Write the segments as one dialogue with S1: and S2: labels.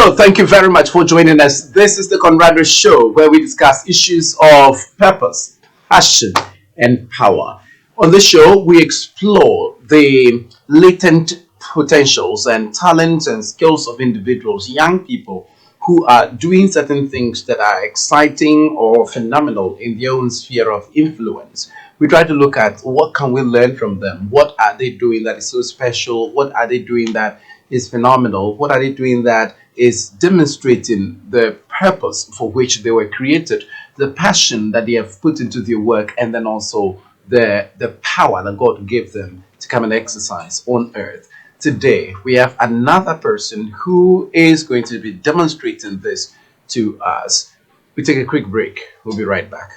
S1: So, thank you very much for joining us. This is the Conrado Show, where we discuss issues of purpose, passion, and power. On the show, we explore the latent potentials and talents and skills of individuals, young people who are doing certain things that are exciting or phenomenal in their own sphere of influence. We try to look at what can we learn from them. What are they doing that is so special? What are they doing that is phenomenal? What are they doing that is demonstrating the purpose for which they were created, the passion that they have put into their work, and then also the power that God gave them to come and exercise on earth. Today, we have another person who is going to be demonstrating this to us. We take a quick break. We'll be right back.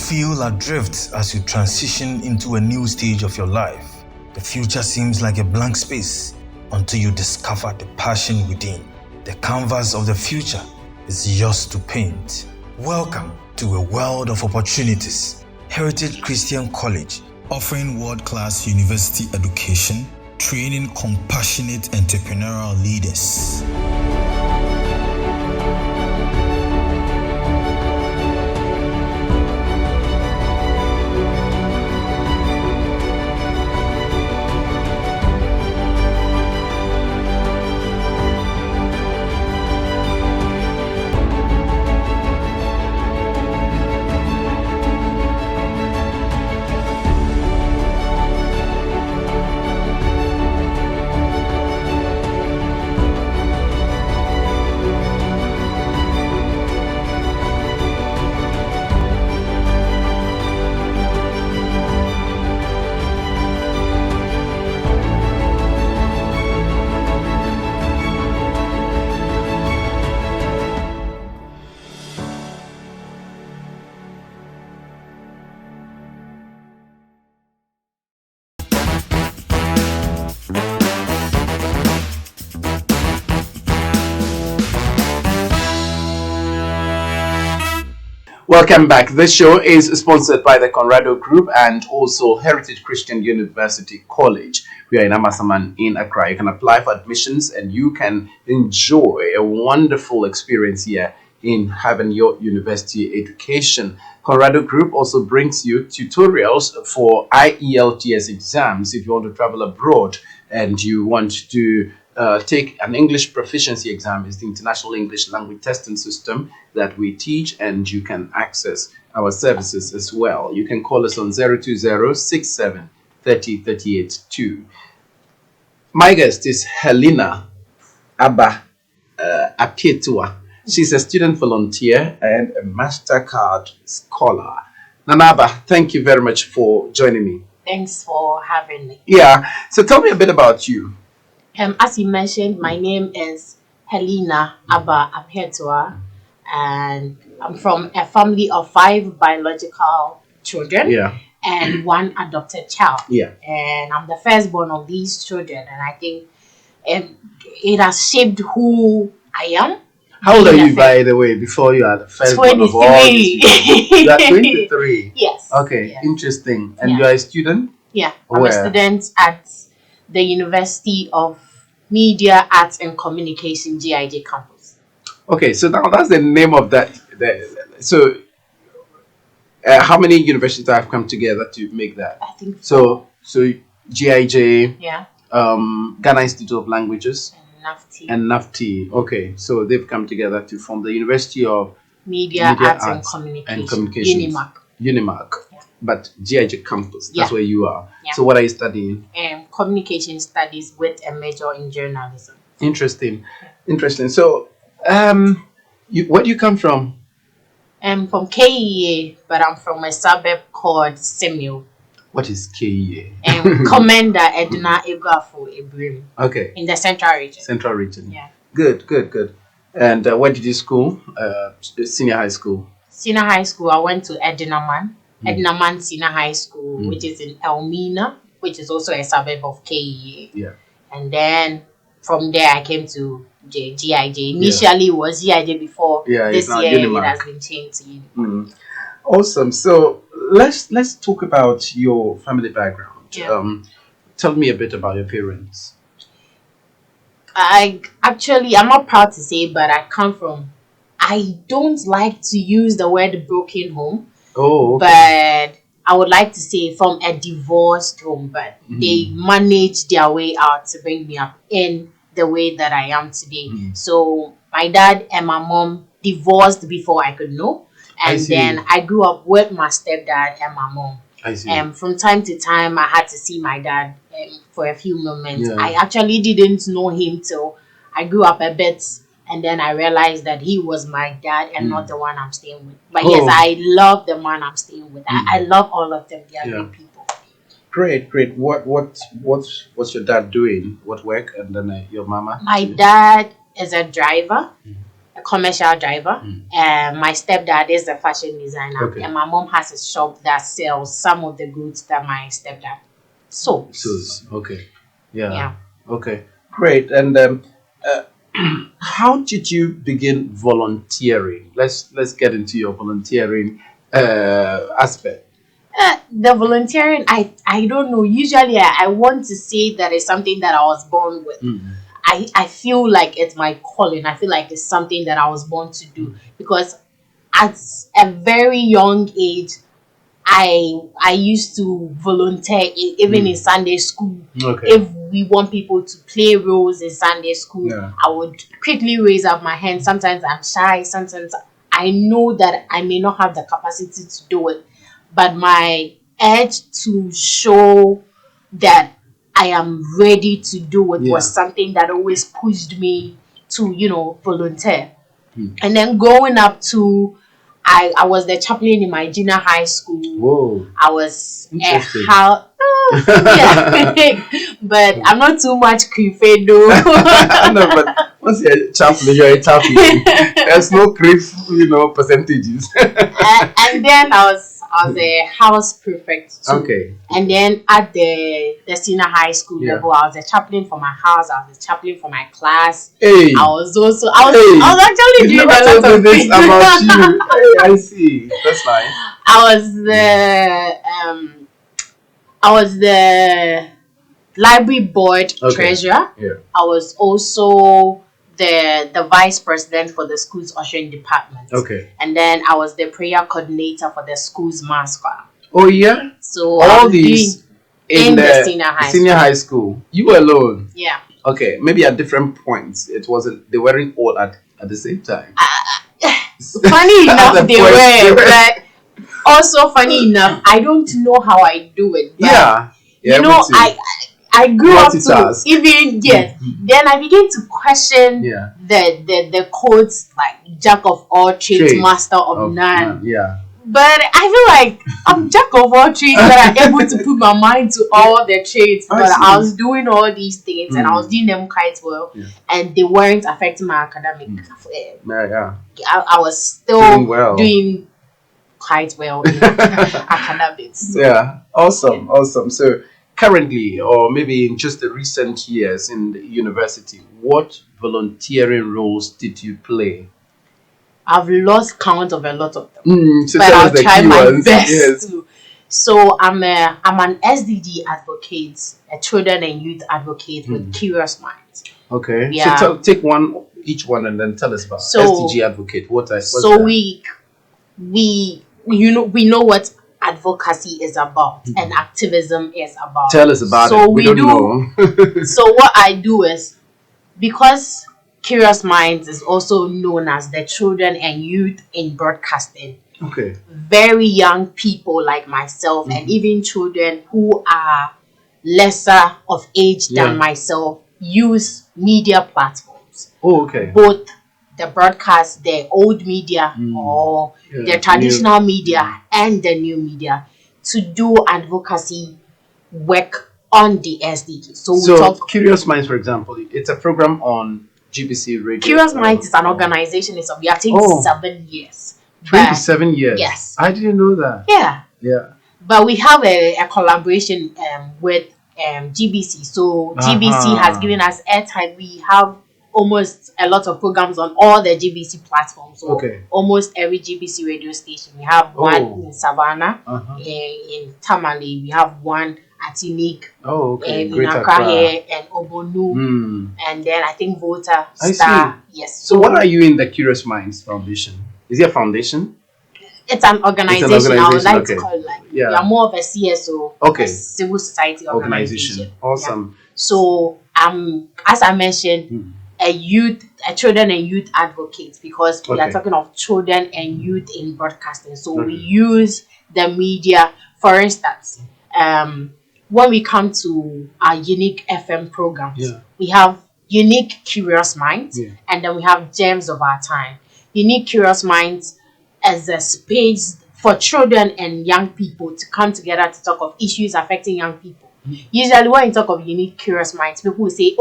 S2: Feel adrift as you transition into a new stage of your life. The future seems like a blank space until you discover the passion within. The canvas of the future is yours to paint. Welcome to a world of opportunities. Heritage Christian College, offering world-class university education, training compassionate entrepreneurial leaders.
S1: Welcome back. This show is sponsored by the Conrado Group and also Heritage Christian University College. We are in Amasaman in Accra. You can apply for admissions and you can enjoy a wonderful experience here in having your university education. Conrado Group also brings you tutorials for IELTS exams if you want to travel abroad and you want to take an English proficiency exam. Is the International English Language Testing System that we teach, and you can access our services as well. You can call us on 020-6730-382. My guest is Helena Appiatewa. She's a student volunteer and a Mastercard scholar. Nanaba, thank you very much for joining me.
S3: Thanks for having me.
S1: Yeah, so tell me a bit about you.
S3: As you mentioned, my name is Helena Appiatewa, and I'm from a family of 5 biological children and 1 adopted child. And I'm the firstborn of these children, and I think it has shaped who I am.
S1: How old are you, by the way, before you are the firstborn of all these people? You are 23?
S3: Yes.
S1: Okay, interesting. And you are a student?
S3: Yeah, I'm a student at the University of Media, Arts and Communication, GIJ campus.
S1: Okay, so now that's the name of that. So, how many universities have come together to make that?
S3: I think
S1: so. So GIJ, Ghana Institute of Languages, and NAFTI. Okay, so they've come together to form the University of
S3: Media Arts and Communication.
S1: UNIMAC. But GIJ campus, that's
S3: Yeah.
S1: where you are.
S3: Yeah.
S1: So what are you studying?
S3: Communication studies with a major in journalism.
S1: Interesting. So, where do you come from?
S3: I'm from KEA, but I'm from a suburb called Simil.
S1: What is KEA?
S3: Commander Edna Egafo Ibrim.
S1: Okay.
S3: In the central region.
S1: Central region.
S3: Yeah.
S1: Good. And where did you school? Senior high school.
S3: Senior high school, I went to Edinaman. Edinaman Senior High School, which is in Elmina, which is also a suburb of KEA.
S1: Yeah.
S3: And then from there, I came to GIJ. Initially, it was GIJ before. This year, it has been changed to Unimark.
S1: Awesome. So let's talk about your family background.
S3: Yeah.
S1: Tell me a bit about your parents.
S3: I'm not proud to say, but I come from. I don't like to use the word broken home.
S1: Oh, okay.
S3: But I would like to say from a divorced home, but they managed their way out to bring me up in the way that I am today. So my dad and my mom divorced before I could know. And then I grew up with my stepdad and my mom.
S1: I see.
S3: From time to time, I had to see my dad for a few moments.
S1: Yeah.
S3: I actually didn't know him till I grew up a bit. And then I realized that he was my dad and not the one I'm staying with. But yes, I love the man I'm staying with. I love all of them. They are great people.
S1: Great. What's your dad doing? What work? And then your mama?
S3: My dad is a driver, a commercial driver. And my stepdad is a fashion designer.
S1: Okay.
S3: And my mom has a shop that sells some of the goods that my stepdad sold.
S1: Okay. Yeah. Okay. Great. And how did you begin volunteering? Let's get into your volunteering aspect.
S3: The volunteering, I don't know. Usually, I want to say that it's something that I was born with. I feel like it's my calling. I feel like it's something that I was born to do because at a very young age, I used to volunteer even in Sunday school.
S1: Okay.
S3: If we want people to play roles in Sunday school, I would quickly raise up my hand. Sometimes I'm shy. Sometimes I know that I may not have the capacity to do it. But my urge to show that I am ready to do it was something that always pushed me to, volunteer. And then growing up to I was the chaplain in my junior high school.
S1: Whoa.
S3: I was
S1: interesting.
S3: But I'm not too much creepy though.
S1: No, but once you're a chaplain, you're a chaplain. There's no creep, percentages.
S3: And then I was a house prefect too.
S1: Okay.
S3: And then at the senior high school level, I was a chaplain for my house. I was a chaplain for my class.
S1: Hey.
S3: I was actually doing a lot of
S1: this
S3: things
S1: about you. Hey, I see. That's nice.
S3: I was the library board treasurer.
S1: Yeah.
S3: I was also the vice president for the school's ushering department.
S1: Okay.
S3: And then I was the prayer coordinator for the school's mascot.
S1: Oh yeah.
S3: So
S1: all these in the
S3: senior high
S1: school. You were alone.
S3: Yeah.
S1: Okay, maybe at different points. They weren't all at the same time.
S3: Funny enough, they were, but also funny enough, I don't know how I do it. But I grew up to even then I began to question the quotes like jack of all trades, master of none.
S1: Yeah.
S3: But I feel like I'm jack of all trades, but I'm able to put my mind to all the trades. But I was doing all these things and I was doing them quite well, and they weren't affecting my academic. I was still doing quite well in academics. So.
S1: Yeah, awesome. So currently, or maybe in just the recent years in the university, what volunteering roles did you play?
S3: I've lost count of a lot of them,
S1: so
S3: but I'll try my best to. So I'm an SDG advocate, a children and youth advocate with Curious Minds.
S1: Okay.
S3: Yeah.
S1: So take each one and then tell us about SDG advocate. What's that?
S3: we know what advocacy is about and activism is about.
S1: Tell us about it. We don't know.
S3: So what I do is, because Curious Minds is also known as the children and youth in broadcasting.
S1: Okay.
S3: Very young people like myself and even children who are lesser of age than myself use media platforms.
S1: Oh, okay.
S3: Both the broadcast, the old media or the traditional media and the new media to do advocacy work on the SDGs. So we talk
S1: Curious Minds, for example, it's a program on GBC Radio.
S3: Curious Minds is an organization. It's we are taking 7 years.
S1: 27 years.
S3: Yes.
S1: I didn't know that.
S3: Yeah.
S1: Yeah.
S3: But we have a collaboration with GBC. So GBC has given us airtime. We have almost a lot of programs on all the GBC platforms. So almost every GBC radio station. We have one in Savannah, in Tamale. We have one at Unique, in Accra here, and Obonu, and then I think Volta Star. Yes.
S1: So what are you in the Curious Minds Foundation? Is it a foundation?
S3: It's an organization. I would like to call it like we are more of a CSO, a civil society organization.
S1: Awesome.
S3: Yeah. So as I mentioned, a children and youth advocate, because we are talking of children and youth in broadcasting. So we use the media. For instance, when we come to our Unique FM programs, we have Unique Curious Minds, and then we have Gems of Our Time. Unique Curious Minds as a space for children and young people to come together to talk of issues affecting young people. Usually when you talk of Unique Curious Minds, people will say,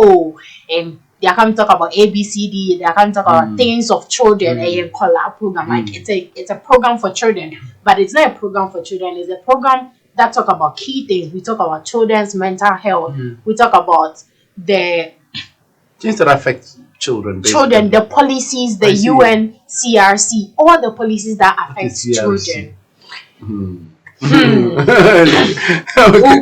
S3: they are coming to talk about ABCD, they are coming to talk about things of children, a collab program. Like it's a program for children, but it's not a program for children, it's a program that talk about key things. We talk about children's mental health, we talk about the
S1: things that affect children,
S3: the policies, the UN CRC, all the policies that affect children. We'll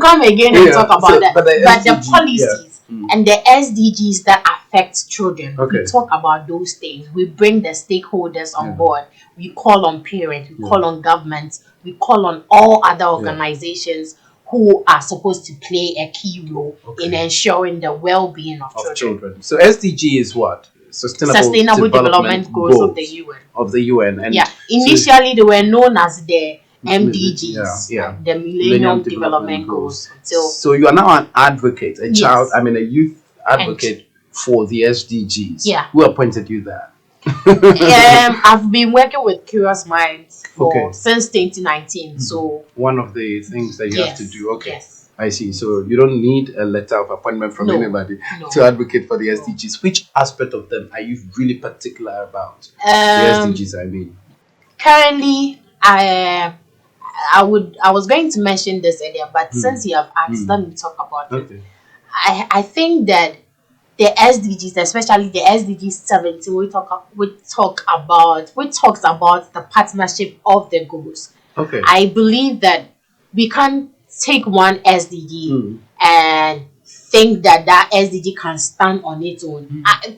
S3: come again and talk about that. But the policies and the SDGs that affect children, we talk about those things. We bring the stakeholders on board. We call on parents, we call on governments, we call on all other organizations who are supposed to play a key role in ensuring the well-being of children.
S1: So SDG is what? Sustainable Development Goals
S3: of the UN.
S1: Of the UN. And
S3: initially they were known as the MDGs, the Millennium Development Goals.
S1: So you are now an advocate, a youth advocate for the SDGs.
S3: Yeah.
S1: Who appointed you there?
S3: I've been working with Curious Minds since 2019. So
S1: one of the things that you have to do. Yes. I see. So you don't need a letter of appointment from anybody to advocate for the SDGs. Which aspect of them are you really particular about? The SDGs, I mean.
S3: Currently, I was going to mention this earlier, but since you have asked, let me talk about it. I think that the SDGs, especially the SDG 17, we talks about the partnership of the goals. I believe that we can't take one SDG and think that SDG can stand on its own. I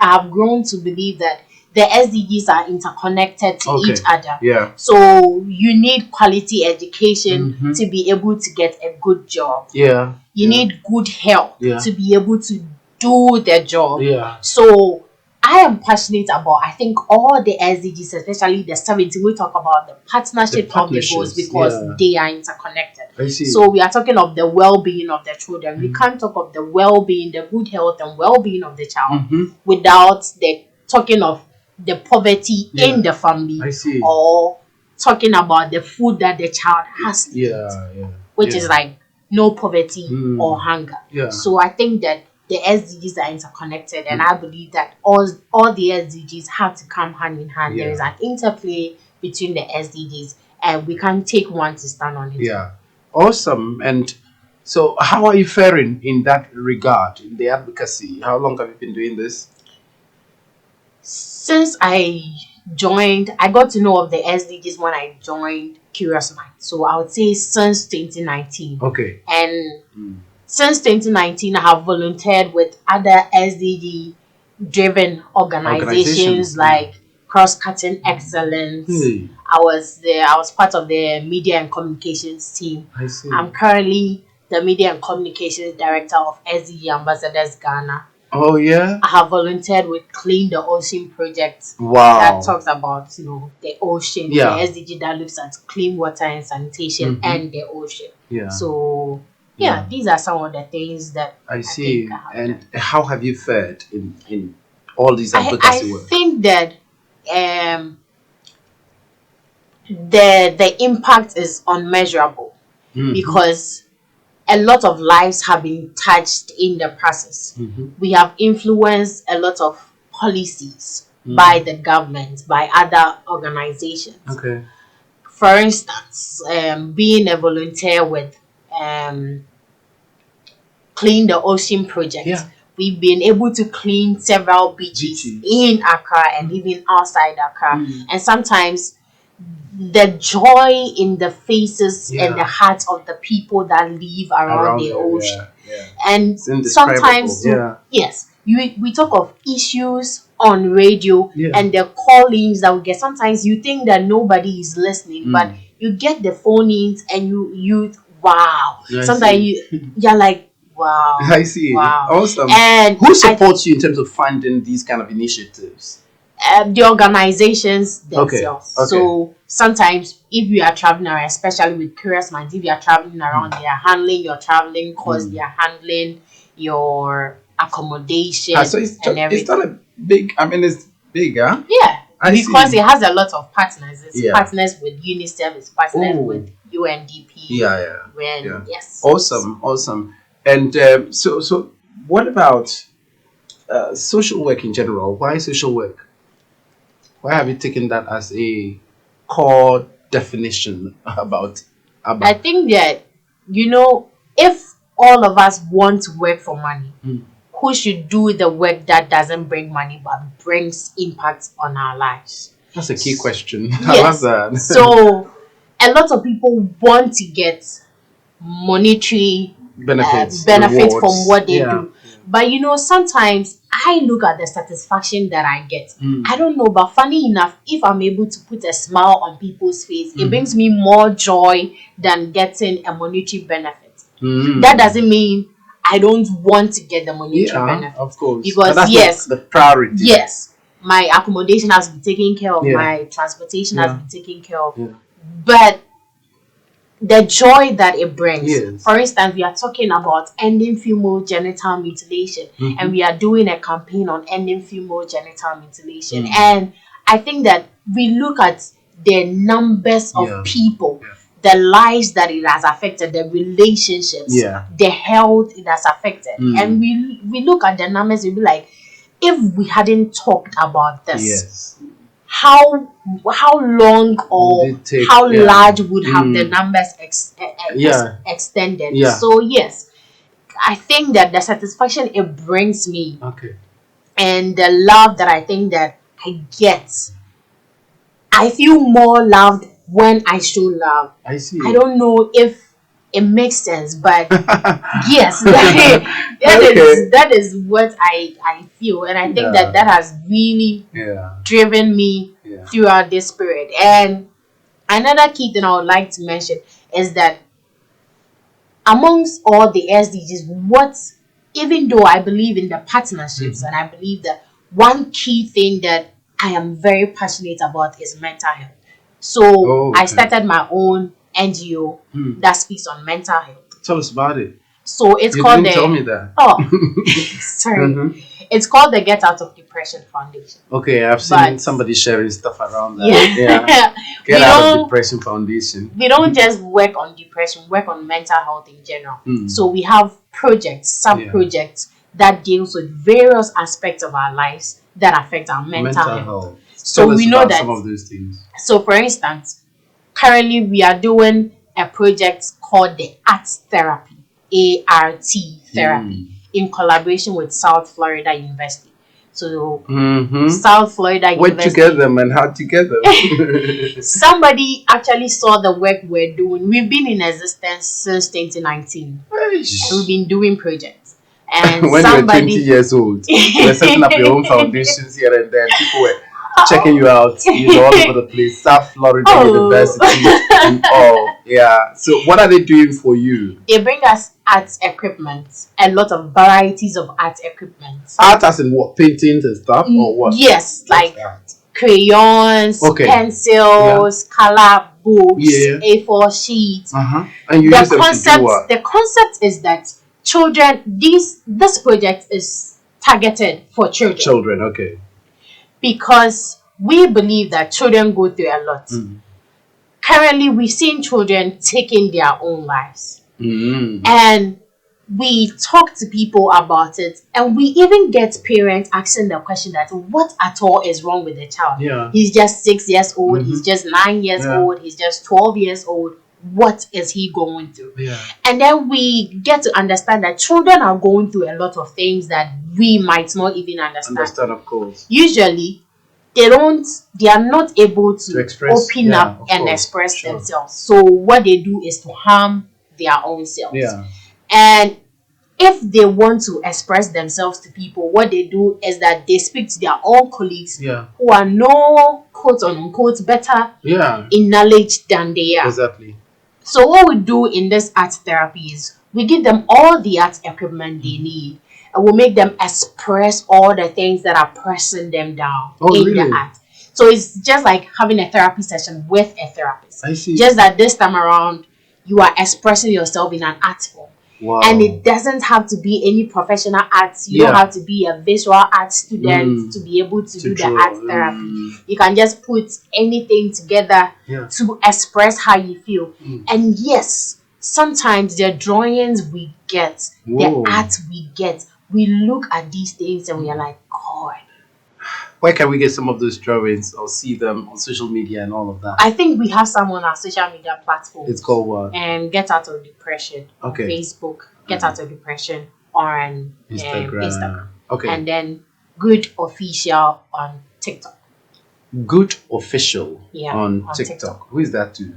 S3: have grown to believe that the SDGs are interconnected to each other.
S1: Yeah.
S3: So you need quality education to be able to get a good job.
S1: Yeah.
S3: You need good health to be able to do their job.
S1: Yeah.
S3: So I am passionate about, I think, all the SDGs, especially the 17, we talk about the partnership of the goals because they are interconnected.
S1: I see.
S3: So we are talking of the well-being of the children. We can't talk of the well-being, the good health and well-being of the child without the talking of the poverty in the family.
S1: I see.
S3: Or talking about the food that the child has to eat, which is like no poverty or hunger. So I think that the SDGs are interconnected, and I believe that all the SDGs have to come hand in hand. There is an interplay between the SDGs, and we can't take one to stand on it.
S1: Yeah, awesome. And so, how are you faring in that regard, in the advocacy? How long have you been doing this?
S3: Since I joined, I got to know of the SDGs when I joined Curious Mind. So I would say since 2019.
S1: Okay.
S3: And since 2019, I have volunteered with other SDG-driven organizations like Cross-Cutting Excellence. I was part of the media and communications team.
S1: I see.
S3: I'm currently the media and communications director of SDG Ambassadors Ghana.
S1: Oh yeah.
S3: I have volunteered with Clean the Ocean project.
S1: Wow.
S3: That talks about the ocean,
S1: Yeah.
S3: the SDG that looks at clean water and sanitation and the ocean.
S1: Yeah.
S3: So these are some of the things that
S1: I see.
S3: think I have
S1: And
S3: done.
S1: how have you fared in all these advocacy
S3: I
S1: work?
S3: think that the impact is unmeasurable because a lot of lives have been touched in the process. We have influenced a lot of policies by the government, by other organizations.
S1: Okay.
S3: For instance, being a volunteer with Clean the Ocean project, we've been able to clean several beaches in Accra and even outside Accra. And sometimes the joy in the faces and the hearts of the people that live around the ocean. And sometimes, we talk of issues on radio and the call-ins that we get. Sometimes you think that nobody is listening, but you get the phone-ins and you wow. Sometimes you're like, wow.
S1: I see.
S3: Wow.
S1: Awesome.
S3: And
S1: who supports you in terms of funding these kind of initiatives?
S3: The organizations themselves.
S1: Okay.
S3: So sometimes if you are traveling around, especially with Curious Minds, if you are traveling around, they are handling your traveling costs, they are handling your accommodation
S1: So it's
S3: everything.
S1: It's not a big, it's big, huh?
S3: Yeah. Because it has a lot of partners. It's partners with UNICEF, it's partners with UNDP. Yes.
S1: Awesome. And so what about social work in general? Why social work? Why have you taken that as a core definition about?
S3: I think that, if all of us want to work for money, who should do the work that doesn't bring money but brings impact on our lives?
S1: That's a key question.
S3: Yes.
S1: I love that.
S3: So a lot of people want to get monetary benefit from what they do. But sometimes I look at the satisfaction that I get. I don't know, but funny enough, if I'm able to put a smile on people's face, it brings me more joy than getting a monetary benefit. That doesn't mean I don't want to get the monetary benefit.
S1: Of course.
S3: Because
S1: that's the priority.
S3: Yes. My accommodation has been taken care of, my transportation has been taken care of. But the joy that it brings. For instance, we are talking about ending female genital mutilation, and we are doing a campaign on ending female genital mutilation. And I think that we look at the numbers of people, the lives that it has affected, the relationships, the health it has affected, and we look at the numbers and be like, if we hadn't talked about this, how long or how large would have the numbers extended? So yes, I think that the satisfaction it brings me, and the love that I think that I get, I feel more loved when I show love.
S1: I see.
S3: I don't know if it makes sense, but yes, that is what I feel, and I think that has really driven me throughout this period. And another key thing I would like to mention is that amongst all the SDGs, even though I believe in the partnerships, and I believe that one key thing that I am very passionate about is mental health. So I started my own NGO that speaks on mental health.
S1: Tell us about it.
S3: So it's
S1: you
S3: called
S1: didn't tell me that.
S3: Sorry. It's called the Get Out of Depression Foundation.
S1: Okay, I've seen somebody sharing stuff around that. Get Out of Depression Foundation.
S3: We don't just work on depression, we work on mental health in general. So we have projects, sub-projects that deals with various aspects of our lives that affect our mental health. So we know that
S1: some of those things.
S3: So for instance, currently we are doing a project called the Art Therapy, ART Therapy, in collaboration with South Florida University. So South Florida University.
S1: Went together and how together?
S3: Somebody actually saw the work we're doing. We've been in existence since 2019. And we've been doing projects. And
S1: when you were 20 years old, you were setting up your own foundations here and there. People were checking you out, all over the place, South Florida University and all. Yeah. So what are they doing for you?
S3: They bring us art equipment, a lot of varieties of art equipment.
S1: Art as in what? Paintings and stuff or what?
S3: Yes, like crayons, pencils, color books, A4 sheets.
S1: And you use them to do what?
S3: The concept is that children, this project is targeted for children.
S1: Children, okay.
S3: Because we believe that children go through a lot. Currently, we've seen children taking their own lives. And we talk to people about it, and we even get parents asking the question that what at all is wrong with the child?
S1: Yeah.
S3: He's just 6 years old, he's just 9 years old, he's just 12 years old. What is he going through?
S1: Yeah.
S3: And then we get to understand that children are going through a lot of things that we might not even understand.
S1: Of course.
S3: Usually, they are not able to
S1: express,
S3: open up and express themselves. So what they do is to harm their own selves.
S1: Yeah.
S3: And if they want to express themselves to people, what they do is that they speak to their own colleagues who are no quote unquote better in knowledge than they are.
S1: Exactly.
S3: So what we do in this art therapy is we give them all the art equipment they need, and we'll make them express all the things that are pressing them down the art. So it's just like having a therapy session with a therapist.
S1: I see.
S3: Just that this time around, you are expressing yourself in an art form.
S1: Wow.
S3: And it doesn't have to be any professional arts. You don't have to be a visual art student to be able to do the art therapy. You can just put anything together to express how you feel. And yes, sometimes the drawings we get, the art we get, we look at these things and we are like, God.
S1: Where can we get some of those drawings or see them on social media and all of that?
S3: I think we have some on our social media platforms.
S1: It's called what?
S3: Get Out of Depression on Facebook. Get Out of Depression on Instagram.
S1: Okay.
S3: And then Good Official on TikTok.
S1: Good Official on TikTok.
S3: TikTok.
S1: Who is that to?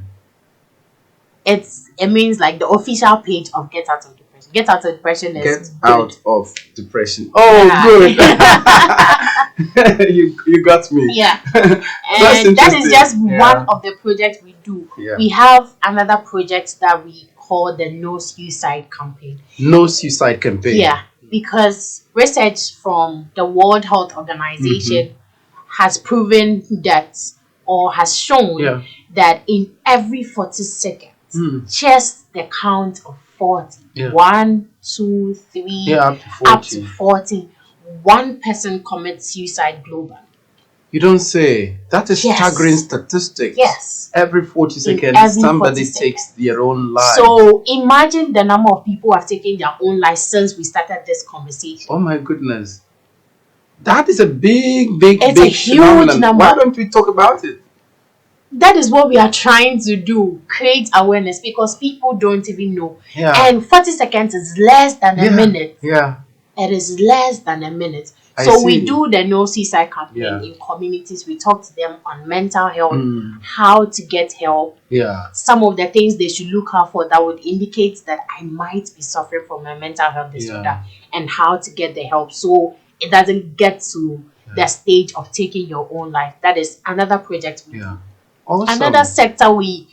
S3: It means like the official page of Get Out of Depression. Get Out of Depression is
S1: Get
S3: good.
S1: Out of Depression. Oh, good. you got me.
S3: Yeah. And that is just one of the projects we do.
S1: Yeah.
S3: We have another project that we call the No Suicide Campaign.
S1: No Suicide Campaign.
S3: Yeah. Because research from the World Health Organization has proven that, or has shown that in every 40 seconds, just the count of 40, 1, 2, 3, up to 40, one person commits suicide globally.
S1: You don't say. That is staggering statistics.
S3: Yes.
S1: Every 40 seconds, somebody takes their own life.
S3: So imagine the number of people who have taken their own life since we started this conversation.
S1: Oh my goodness. That is a big
S3: a huge
S1: phenomenon.
S3: number.
S1: Why don't we talk about it?
S3: That is what we are trying to do. Create awareness, because people don't even know.
S1: Yeah.
S3: And 40 seconds is less than a minute.
S1: Yeah.
S3: It is less than a minute.
S1: I
S3: So
S1: see.
S3: we do the No Suicide campaign in communities. We talk to them on mental health, how to get help, some of the things they should look out for that would indicate that I might be suffering from a mental health disorder, and how to get the help so it doesn't get to the stage of taking your own life. That is another project we do.
S1: Awesome.
S3: Another sector we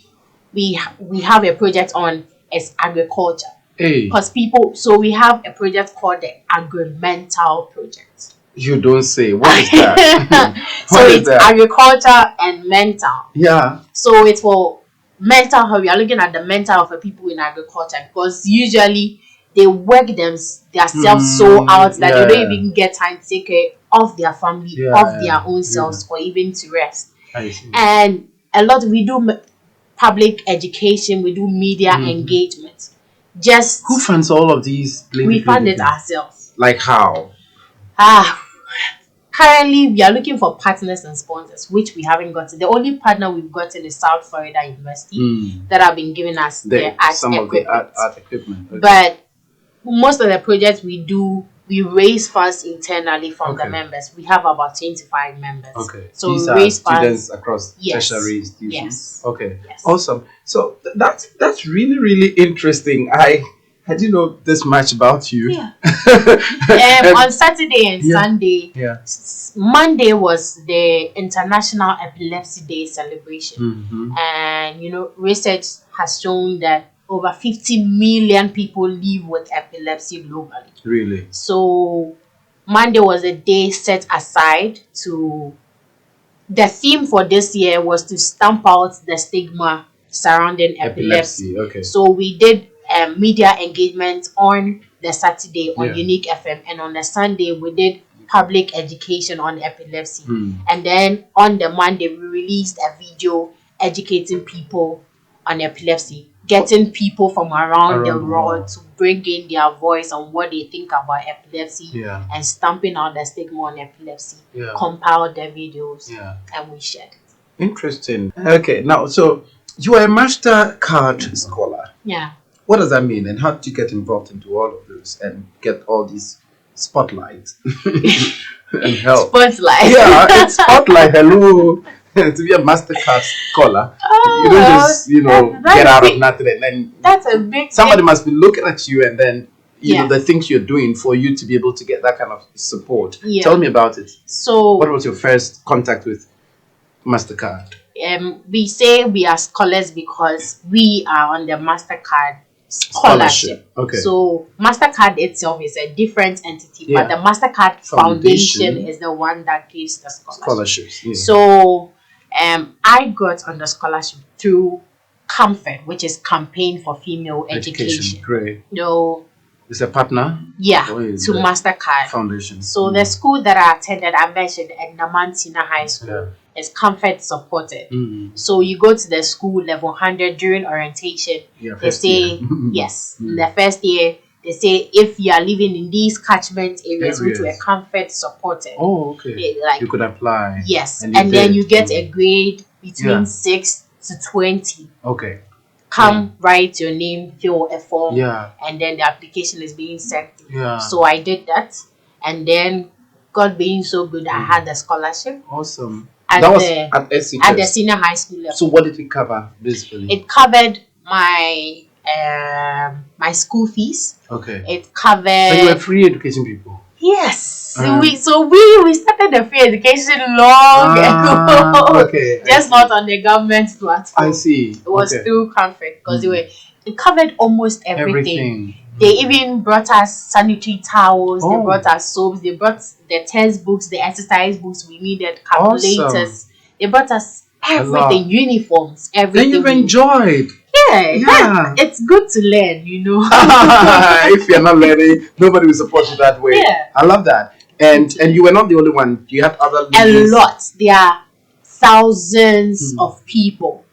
S3: have a project on is agriculture. Because we have a project called the Agri-Mental Project.
S1: You don't say. What is that?
S3: It's agriculture and mental.
S1: Yeah.
S3: So it's for mental health. We are looking at the mental health of people in agriculture, because usually they work themselves so out that they don't even get time to take care of their family, of their own selves, or even to rest.
S1: I see.
S3: And a lot we do public education, we do media engagement. Just
S1: who funds all of these?
S3: We fund it ourselves.
S1: Like how?
S3: Currently we are looking for partners and sponsors, which we haven't gotten. The only partner we've gotten is South Florida University that have been giving us the art equipment. Okay. But most of the projects we do, we raise funds internally from the members. We have about 25 members.
S1: Okay.
S3: So
S1: these
S3: we
S1: are
S3: raise
S1: students
S3: funds
S1: across tertiary institutions.
S3: Yes.
S1: Okay.
S3: Yes.
S1: Awesome. So that's really, really interesting. I didn't know this much about you.
S3: Yeah. On Saturday and Sunday, Monday was the International Epilepsy Day celebration. And, research has shown that over 50 million people live with epilepsy globally.
S1: Really?
S3: So Monday was a day set aside to... The theme for this year was to stamp out the stigma surrounding epilepsy.
S1: Okay.
S3: So we did media engagement on the Saturday on Unique FM, and on the Sunday we did public education on epilepsy. And then on the Monday we released a video educating people on epilepsy, getting people from around the world to bring in their voice on what they think about epilepsy, and stamping out the stigma on epilepsy. Compiled the videos, and we shared it.
S1: Interesting. Okay, now, so you are a Mastercard scholar.
S3: Yeah.
S1: What does that mean, and how did you get involved into all of this and get all these spotlights and help?
S3: Spotlight.
S1: Yeah, it's spotlight. Hello. To be a Mastercard scholar, you don't just, get out of nothing and then
S3: that's a big
S1: somebody must be looking at you, and then you know the things you're doing for you to be able to get that kind of support. Tell me about it.
S3: So
S1: what was your first contact with Mastercard?
S3: We say we are scholars because we are on the Mastercard scholarship.
S1: Okay.
S3: So Mastercard itself is a different entity, but the Mastercard Foundation is the one that gives the scholarships.
S1: Yeah.
S3: So I got on the scholarship through Comfort, which is Campaign for Female Education.
S1: Great.
S3: No.
S1: It's a partner?
S3: To Mastercard
S1: Foundation.
S3: So the school that I attended, I mentioned at Namantina High School, is Comfort supported. So you go to the school level 100 during orientation. They say, yes, in the first year, they say if you are living in these catchment areas which were Comfort supported.
S1: Oh, okay. You could apply.
S3: Yes. And then you get a grade between 6 to 20.
S1: Okay.
S3: Come write your name, fill a form,
S1: and
S3: then the application is being sent.
S1: So
S3: I did that, and then God being so good, I had the scholarship.
S1: Awesome.
S3: That was at the senior high school level.
S1: So what did it cover basically?
S3: It covered my my school fees.
S1: Okay.
S3: It covered.
S1: So you were free education people.
S3: Yes. We started the free education long ago.
S1: Okay.
S3: Just not on the government platform.
S1: I see.
S3: It was through Comfort because it covered almost everything. They even brought us sanitary towels. They brought us soaps. They brought the textbooks, the exercise books we needed, calculators.
S1: Awesome.
S3: They brought us everything, uniforms, everything.
S1: Then you've enjoyed.
S3: Yeah. It's good to learn,
S1: If you're not learning, nobody will support you that way.
S3: Yeah.
S1: I love that. And you were not the only one. You had other
S3: ladies. A lot. There are thousands of people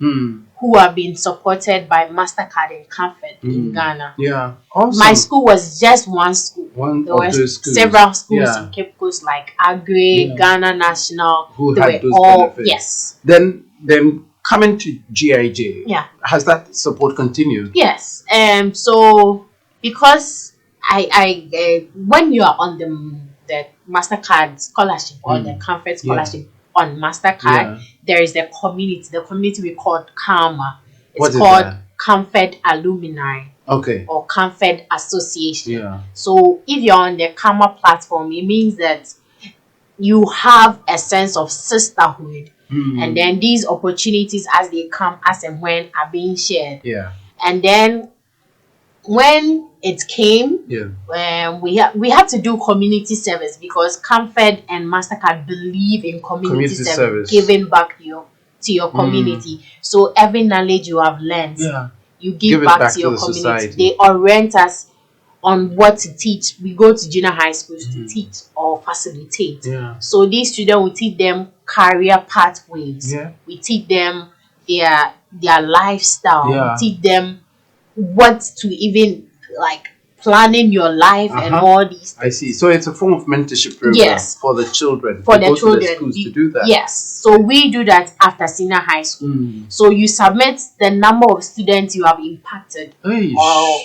S3: who are being supported by Mastercard and Comfort in Ghana.
S1: Yeah. Awesome.
S3: My school was just one school.
S1: There
S3: were several schools in Cape Coast like Agri, Ghana National.
S1: Who had those benefits.
S3: Yes.
S1: Then coming to GIJ, has that support continued?
S3: Yes. So because I when you are on the Mastercard scholarship or the Comfort scholarship on Mastercard, there is a community. The community we call Karma. It's called Comfort Alumni.
S1: Okay.
S3: Or Comfort Association.
S1: Yeah.
S3: So if you're on the Karma platform, it means that you have a sense of sisterhood. And then these opportunities as they come, as and when, are being shared.
S1: Yeah.
S3: And then when it came, we had to do community service because Comfort and Mastercard believe in community service, giving back to your community. So every knowledge you have learned, you give back to your community. Society. They orient us on what to teach. We go to junior high schools to teach or facilitate. So these students, we teach them career pathways. We teach them their lifestyle. We teach them what to even planning your life and all these things.
S1: I see. So it's a form of mentorship program for the children. For the children. To the schools to do that.
S3: Yes. So we do that after senior high school. So you submit the number of students you have impacted or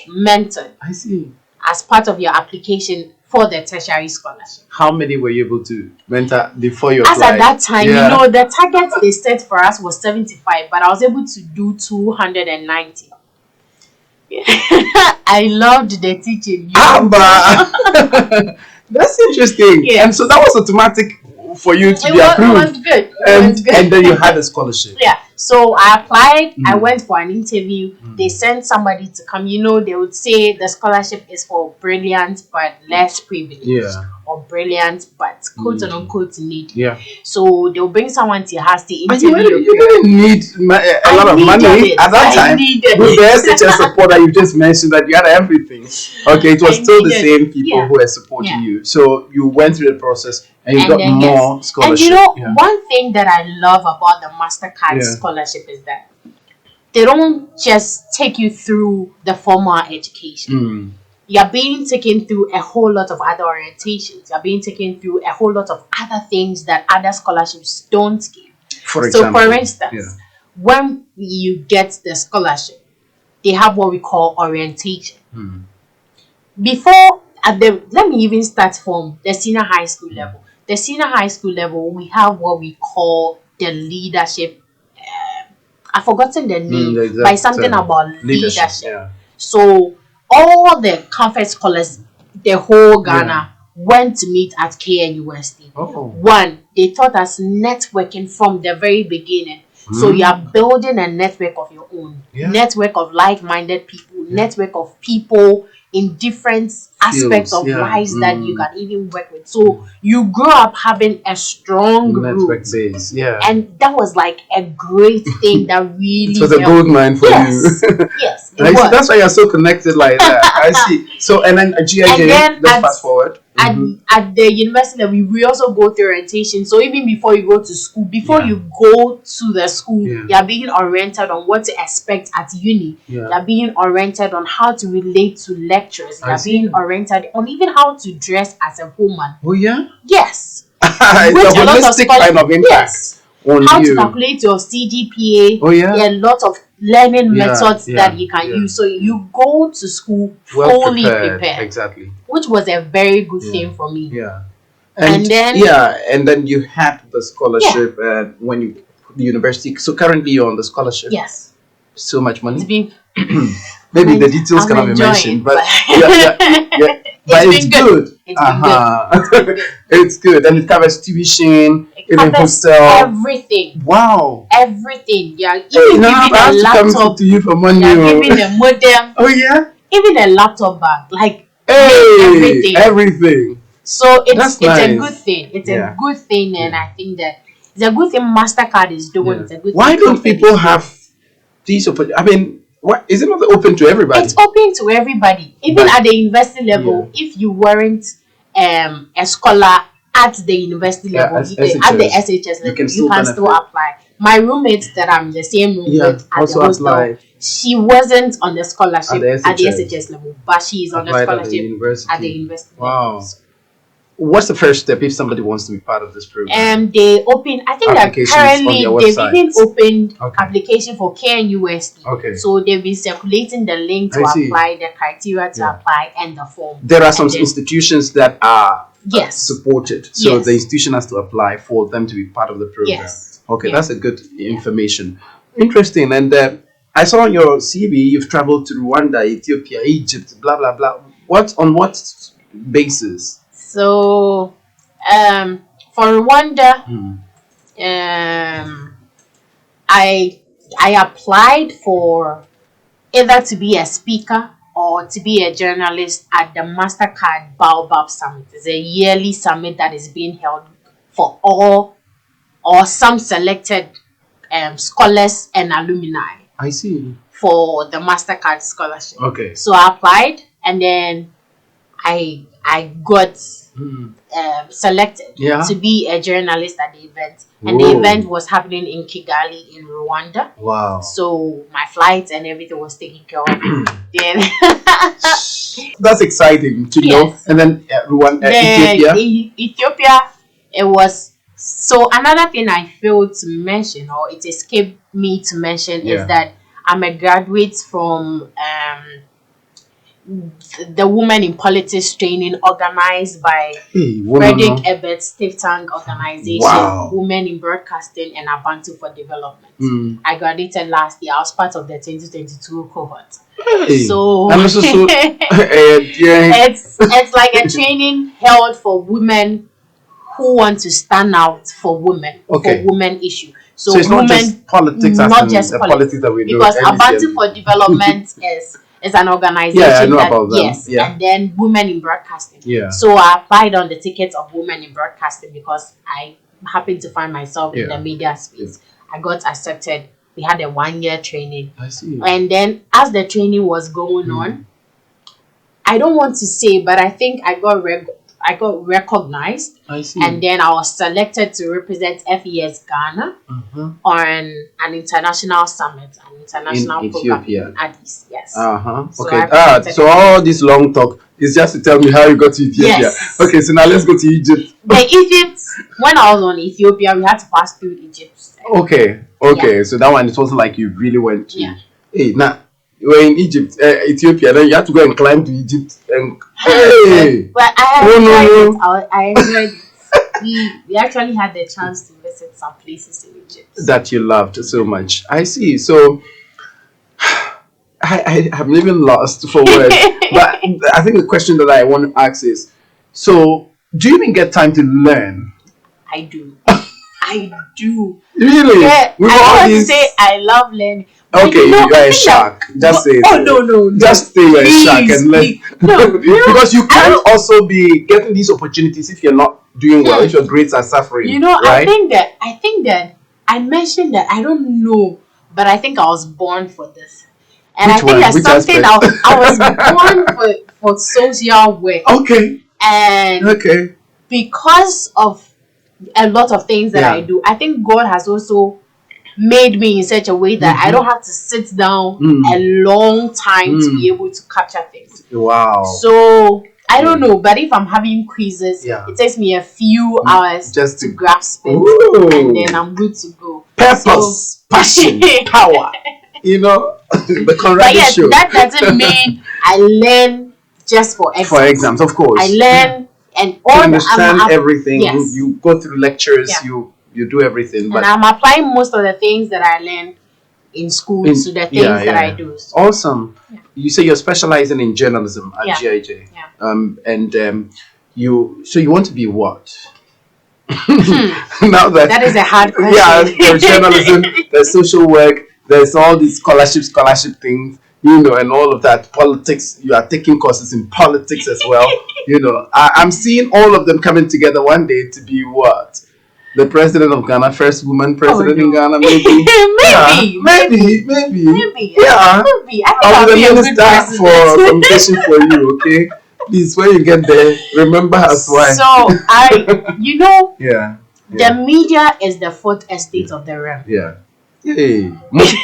S3: mentored.
S1: I see.
S3: As part of your application for the tertiary scholarship.
S1: How many were you able to mentor before you
S3: applied? As at that time, the target they set for us was 75, but I was able to do 290. I loved the teaching.
S1: But that's interesting.
S3: Yes.
S1: And so that was automatic for you to be
S3: It
S1: approved.
S3: was good. It was good.
S1: And then you had a scholarship.
S3: Yeah. So I applied. I went for an interview. They sent somebody to come. You know, they would say the scholarship is for brilliant but less privileged.
S1: Yeah.
S3: Or brilliant but quote unquote need.
S1: Yeah.
S3: So they'll bring someone to your house to
S1: But
S3: interview
S1: you didn't need a lot of money at that time. With the SHS support that you just mentioned, that you had everything. Okay, it was still the same people who were supporting you. So you went through the process and you got more scholarship.
S3: And you know, one thing that I love about the Mastercard scholarship is that they don't just take you through the formal education. You're being taken through a whole lot of other orientations. You're being taken through a whole lot of other things that other scholarships don't give. For instance, when you get the scholarship, they have what we call orientation. Before, let me even start from the senior high school level. The senior high school level, we have what we call the leadership. I've forgotten the name, but something about leadership. So all the comfort scholars, the whole Ghana, went to meet at KNUST. One, they taught us networking from the very beginning. So you are building a network of your own, network of like-minded people, network of people in different aspects of lives that you can even work with. So you grow up having a strong network base. And that was like a great thing that really
S1: was a gold mine for you.
S3: Yes.
S1: That's why you're so connected like that. I see. So and then GIJ, let's fast forward.
S3: At the university level, we also go through orientation. So even before you go to school, before you go to the school, you're being oriented on what to expect at uni. You're being oriented on how to relate to lecturers. You're being oriented on even how to dress as a woman.
S1: Oh yeah?
S3: Yes.
S1: It's a holistic kind of impact.
S3: How to calculate your CGPA. A lot of learning methods that you can use. So you go to school fully prepared.
S1: Exactly.
S3: Which was a very good thing for me.
S1: And then you had the scholarship when you the university. So currently you're on the scholarship.
S3: Yes.
S1: So much money.
S3: It's been
S1: maybe the details cannot be mentioned, but but it's good. It's good, and it covers tuition, it covers
S3: everything.
S1: Wow,
S3: everything. Yeah, even
S1: giving
S3: a laptop
S1: to you for money.
S3: Giving a modem.
S1: Oh yeah,
S3: even a laptop bag, like
S1: everything.
S3: So it's a good thing. It's a good thing, and I think that it's a good thing Mastercard is doing. It's a good.
S1: Why don't people have these opportunities? I mean, what is it not open to everybody?
S3: It's open to everybody, even at the university level. If you weren't a scholar at the university level, at the SHS level, you can still apply. My roommate that I'm in the same room with at the hostel, she wasn't on the scholarship at the SHS level, but she is on the scholarship at the university level.
S1: What's the first step if somebody wants to be part of this program?
S3: They open, I think that currently they've even opened application for KNUST. So they've been circulating the link to apply, the criteria to apply, and the form.
S1: There are some institutions that are supported. So the institution has to apply for them to be part of the program. That's a good information. Interesting. And I saw on your CV you've traveled to Rwanda, Ethiopia, Egypt, blah, blah, blah. On what basis?
S3: So, for Rwanda, I applied for either to be a speaker or to be a journalist at the Mastercard Baobab Summit. It's a yearly summit that is being held for all or some selected scholars and alumni.
S1: I see.
S3: For the Mastercard scholarship.
S1: So
S3: I applied, and then I got selected to be a journalist at the event. And the event was happening in Kigali in Rwanda.
S1: Wow.
S3: So my flights and everything was taken care of.
S1: That's exciting to know. And then Rwanda,
S3: Ethiopia, it was. So another thing I failed to mention, or it escaped me to mention, is that I'm a graduate from the Women in Politics training organized by Frederick Ebert's think tank organization, Women in Broadcasting and Abantu for Development. I graduated last year. I was part of the 2022 cohort.
S1: Hey.
S3: So
S1: And also, yeah.
S3: it's like a training held for women who want to stand out for women,
S1: Okay.
S3: for women issue.
S1: So it's not just politics,
S3: not
S1: as in
S3: just
S1: the
S3: politics,
S1: that we know.
S3: because
S1: NBC.
S3: Abantu for Development is an organization
S1: Yeah, I know
S3: that,
S1: about them.
S3: yes,
S1: Yeah.
S3: and then Women in Broadcasting.
S1: Yeah.
S3: So I applied on the ticket of Women in Broadcasting because I happened to find myself in
S1: Yeah.
S3: the media space. I got accepted. We had a 1-year training.
S1: I see.
S3: And then as the training was going on, I don't want to say, but I think I got recognized.
S1: I see.
S3: And then I was selected to represent FES Ghana on an international summit, an international
S1: in
S3: program
S1: Ethiopia.
S3: in Addis. Yes.
S1: So
S3: I
S1: okay.
S3: represented
S1: So all this long talk is just to tell me how you got to Ethiopia.
S3: Yes.
S1: Okay, so now let's go to Egypt.
S3: The Egypt, when I was on Ethiopia, we had to pass through Egypt.
S1: Okay.
S3: Yeah.
S1: So that one, it wasn't like you really went to.
S3: Yeah.
S1: Hey, now you were in Egypt, Ethiopia. Then you had to go and climb to Egypt and. Hey.
S3: But I enjoyed it. I enjoyed it. We actually had the chance to visit some places in Egypt.
S1: That you loved so much. I see. So I am even lost for words. But I think the question that I want to ask is, so do you even get time to learn?
S3: I do. I do.
S1: Really?
S3: Yeah,
S1: With
S3: I
S1: all
S3: want to
S1: these-
S3: say I love learning. But
S1: Okay, you are a shark. Just say it.
S3: Oh no.
S1: Just say you're a shark and learn.
S3: No,
S1: Because you can't also be getting these opportunities if you're not doing well, if your grades are suffering.
S3: You know,
S1: right?
S3: I think that I mentioned that I don't know, but I think I was born for this. And
S1: Which
S3: I think
S1: one?
S3: that's
S1: Which
S3: something
S1: aspect?
S3: I was born for social work.
S1: Okay.
S3: And
S1: Okay.
S3: because of a lot of things that
S1: Yeah.
S3: I do, I think God has also made me in such a way that I don't have to sit down a long time to be able to capture things.
S1: Wow.
S3: So I don't know, but if I'm having quizzes,
S1: Yeah.
S3: it takes me a few hours
S1: Just
S3: to
S1: to-
S3: grasp it,
S1: Ooh.
S3: and then I'm good to go.
S1: Purpose, passion, power. You know, the Conrado
S3: But yes,
S1: Show.
S3: that doesn't mean I learn just for exams.
S1: For exams, of course.
S3: I learn and
S1: To
S3: all
S1: understand everything.
S3: Yes.
S1: You go through lectures.
S3: Yeah.
S1: You do everything. But
S3: and I'm applying most of the things that I learned in school to the things that I do. So,
S1: Awesome. You say you're specializing in journalism at GIJ.
S3: Yeah.
S1: You want to be what? Now
S3: that is a hard question.
S1: Yeah, there's journalism, there's social work, there's all these scholarship things, you know, and all of that. Politics, you are taking courses in politics as well. You know, I'm seeing all of them coming together one day to be what? The president of Ghana, first woman president in Ghana, maybe. maybe. Yeah.
S3: Maybe. I think
S1: I'll
S3: I'll
S1: be
S3: be
S1: the
S3: a good
S1: minister for
S3: president.
S1: communication for you, okay? Please, when you get there, remember us why.
S3: So
S1: Yeah.
S3: the media is the fourth estate of the realm.
S1: Yeah. Hey, most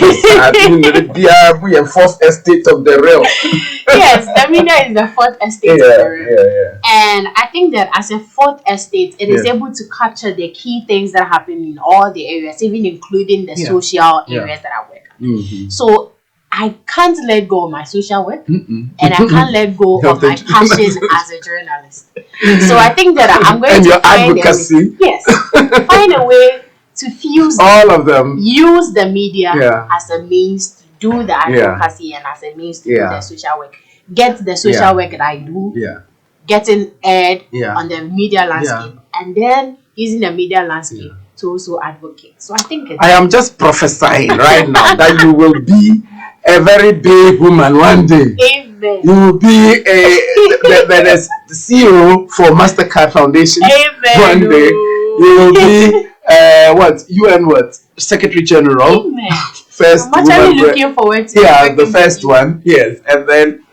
S1: we are fourth estate of the realm.
S3: Yes, the media is the fourth estate of the realm.
S1: Yeah.
S3: And I think that as a fourth estate, it is
S1: Yeah.
S3: able to capture the key things that happen in all the areas, even including the social areas that I work at.
S1: Mm-hmm.
S3: So I can't let go of my social work,
S1: Mm-mm.
S3: and I can't let go
S1: Of
S3: of
S1: the
S3: my passion as a journalist. So I think that I'm going
S1: And
S3: to
S1: your
S3: find
S1: advocacy.
S3: a way, yes, find a way to fuse
S1: All of them.
S3: use the media
S1: Yeah.
S3: as a means to do the advocacy and as a means to do
S1: Yeah.
S3: the social work. Get the social work that I do,
S1: Yeah.
S3: getting aired
S1: Yeah.
S3: on the media landscape, and then using the media landscape to also advocate. So I think it's
S1: I am just prophesying right now that you will be a very big woman one day.
S3: Amen.
S1: You will be the CEO for Mastercard Foundation.
S3: Amen.
S1: One day you will be UN Secretary General.
S3: Amen.
S1: First
S3: I'm actually
S1: woman.
S3: looking forward to
S1: Yeah,
S3: working
S1: the
S3: with
S1: first
S3: you.
S1: one. Yes, and then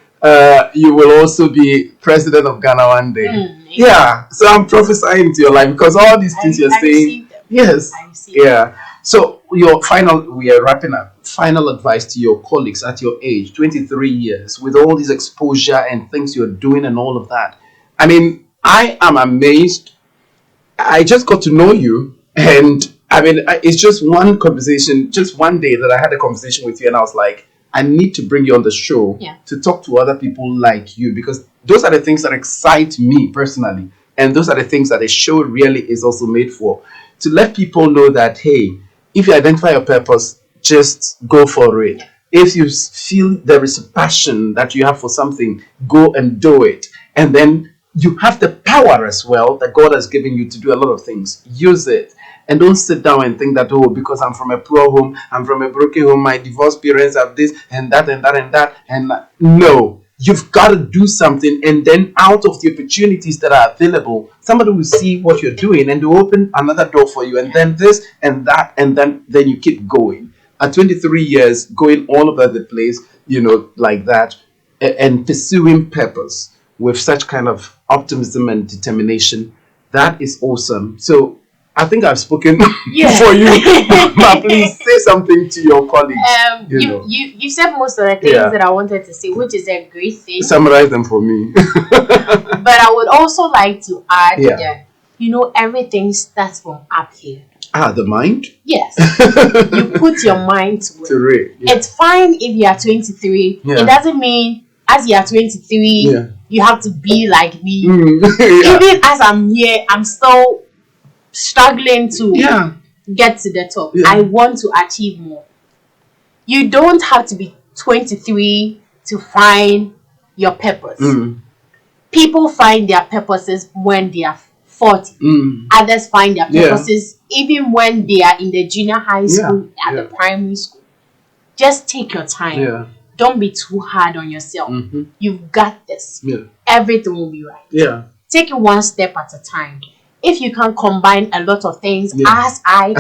S1: you will also be president of Ghana one day. Yeah, so I'm prophesying to your life because all these things you're saying. Yes. Yeah. So we are wrapping up. Final advice to your colleagues at your age, 23 years, with all this exposure and things you're doing and all of that. I mean, I am amazed. I just got to know you, and I mean, it's just one conversation, just one day that I had a conversation with you, and I was like, I need to bring you on the show to talk to other people like you, because those are the things that excite me personally, and those are the things that the show really is also made for. To let people know that, hey, if you identify your purpose, just go for it. If you feel there is a passion that you have for something, go and do it. And then you have the power as well that God has given you to do a lot of things. Use it. And don't sit down and think that, oh, because I'm from a poor home, I'm from a broken home, my divorced parents have this and that and that and that. And no, you've got to do something. And then out of the opportunities that are available, somebody will see what you're doing and they'll open another door for you. And then this and that, and then you keep going. At 23 years, going all over the place, like that, and pursuing purpose with such kind of optimism and determination, that is awesome. So I think I've spoken for you, but please say something to your colleagues.
S3: You said most of the things that I wanted to say, which is a great thing.
S1: Summarize them for me.
S3: But I would also like to add that, everything starts from up here.
S1: The mind?
S3: Yes. You put your mind to it. It's fine if you are 23. It doesn't mean as you are 23, you have to be like me. Even as I'm here, I'm still struggling to get to the top. I want to achieve more. You don't have to be 23 to find your purpose. People find their purposes when they are 40. Others find their purposes even when they are in the junior high school, at the primary school. Just take your time. Don't be too hard on yourself. You've got this. Everything will be right. Take it one step at a time. If you can combine a lot of things, as I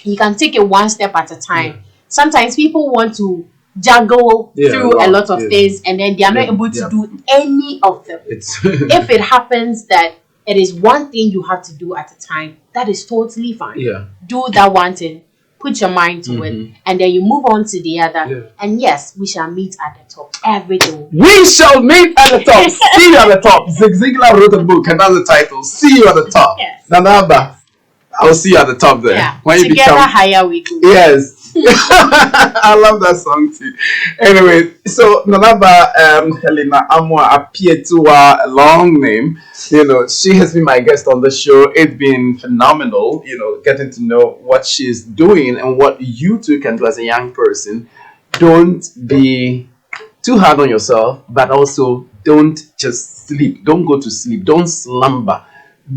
S3: you can take it one step at a time. Sometimes people want to juggle through a lot of things and then they are not able to do any of them. If it happens that it is one thing you have to do at a time, that is totally fine. Do that one thing, put your mind to it, and then you move on to the other. And yes, we shall meet at the top. Everything.
S1: We shall meet at the top. See you at the top. Zig Ziglar wrote a book, and that's the title. See you at the top.
S3: Yes.
S1: Nanaba, I'll see you at the top there.
S3: When together, you become higher we go.
S1: Yes. I love that song too. Anyway, so Nanaba Helena Amwa Appiatewa, a long name. She has been my guest on the show. It's been phenomenal, getting to know what she's doing and what you too can do as a young person. Don't be too hard on yourself, but also don't just sleep. Don't go to sleep. Don't slumber.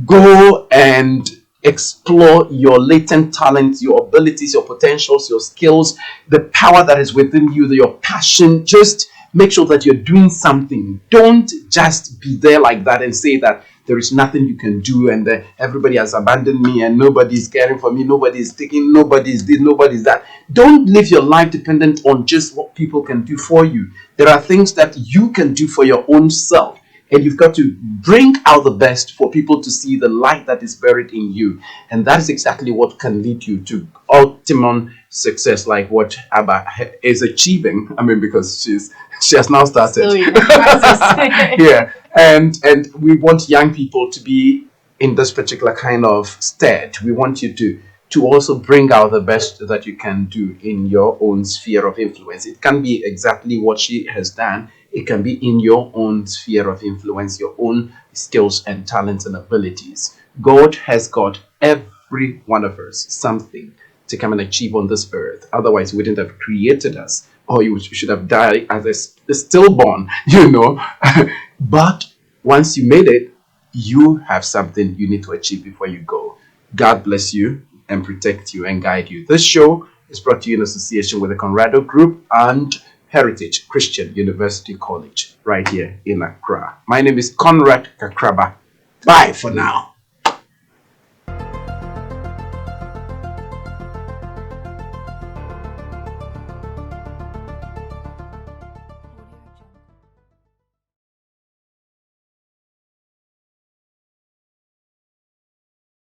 S1: Go and explore your latent talents, your abilities, your potentials, your skills, the power that is within you, your passion. Just make sure that you're doing something. Don't just be there like that and say that there is nothing you can do and everybody has abandoned me and nobody's caring for me, nobody's taking, nobody's this, nobody's that. Don't live your life dependent on just what people can do for you. There are things that you can do for your own self. And you've got to bring out the best for people to see the light that is buried in you. And that is exactly what can lead you to optimum success, like what Abba is achieving. I mean, because she has now started. And we want young people to be in this particular kind of state. We want you to also bring out the best that you can do in your own sphere of influence. It can be exactly what she has done. It can be in your own sphere of influence, your own skills and talents and abilities. God has got every one of us something to come and achieve on this earth. Otherwise, he wouldn't have created us, or you should have died as a stillborn, But once you made it, you have something you need to achieve before you go. God bless you and protect you and guide you. This show is brought to you in association with the Conrado Group and Heritage Christian University College right here in Accra. My name is Conrad Kakraba. Bye for now.